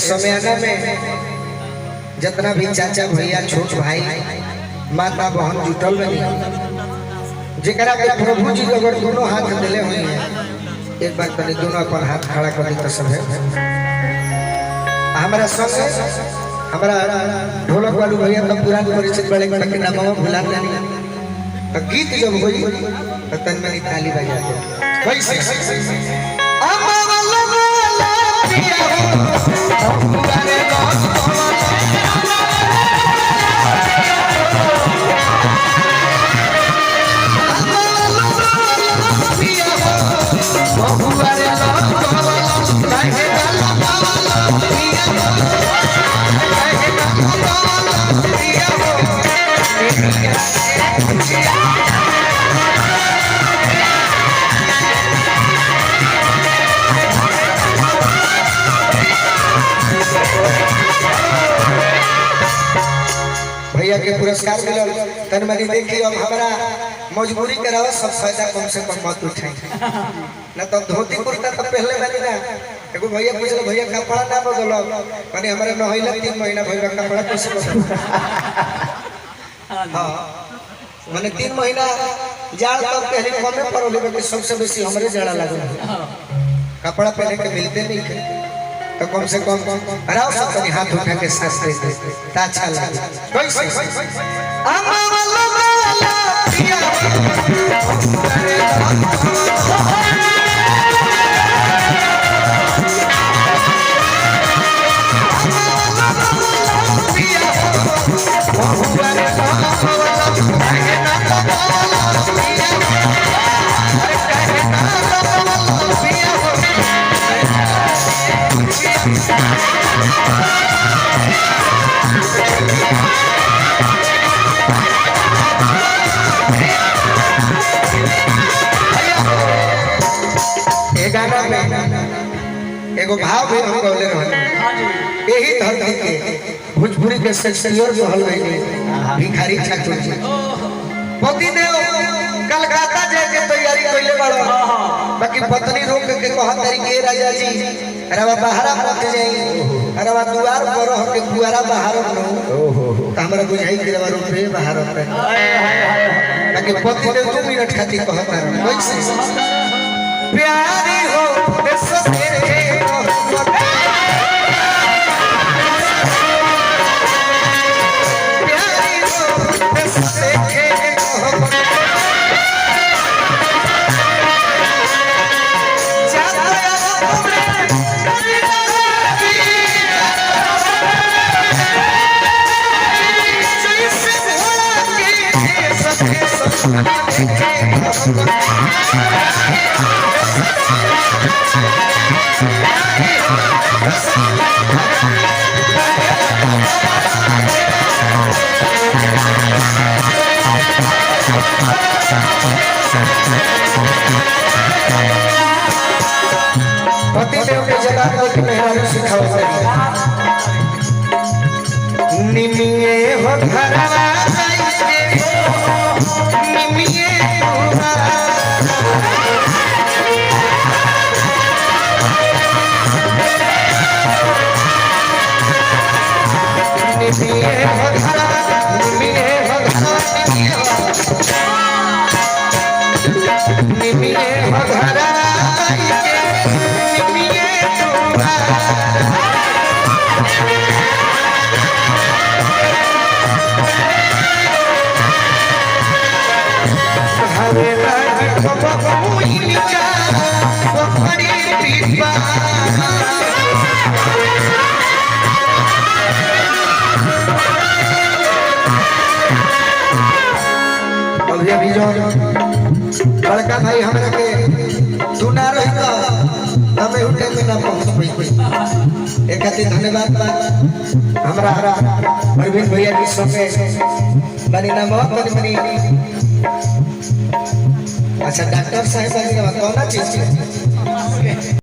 समयाना में जितना भी चाचा भैया छोट भाई माता बहन जुटल बनी जरा के प्रभु जी अगर दोनों हाथ दिले हुए हैं एक बार तनी दोनों अपन हाथ खड़ा कर दी तो सब है हमारा संग हमारा ढोलक वालू भैया का पुरान परिचित बड़े बड़े के नाम भुला नहीं तो गीत जब हुई तो तन में ताली बजाते कैसे भैया के पुरस्कार मिलल तन मनी देखिए अब हमारा मजबूरी करावा सब फायदा कम से कम मत उठाई ना तो धोती कुर्ता तो पहले वाली ना एगो भैया पूछल भैया कपड़ा ना बदलो माने हमारे नहइला 3 महीना भइल कपड़ा कैसे बदलो हां माने 3 महीना जाड़ तक पहले कमे पड़ोले कि सबसे बेसी हमरे जाड़ा लागल कपड़ा पहने के मिलते नहीं तो कम से कम राव सब कनी हाथ उठा के सांस दे ता अच्छा लगे कैसे अम्मा वाला पिया एगो भाव भी हम कहले रहले यही धरती के भोजपुरी के शेक्सपियर जो हल गई भिखारी ठाकुर जी पति देव कलकत्ता जाए के तैयारी कइले बाड़ो बाकी पत्नी रोक के कहत तरी के राजा जी रवा बाहरा मत जाई रवा द्वार पर हो के पुआरा बाहर न त हमरा बुझाई के रवा रुपे बाहर पे बाकी पति देव 2 मिनट खातिर कहत कैसे प्यारी हो सके पति देव के जगह के मेहरारू सिखाओ निमिए हो घरवा निमिए निमिए हो घरवा निमिए हो घरवा निमिए हो घरवा अभी जो बड़का भाई हमरा के सुना रही तो हमें उठे में ना पहुंच पाई एक खातिर धन्यवाद हमरा अरविंद भैया की संगे बनी नाम बनी अच्छा डॉक्टर साहब कौन चीज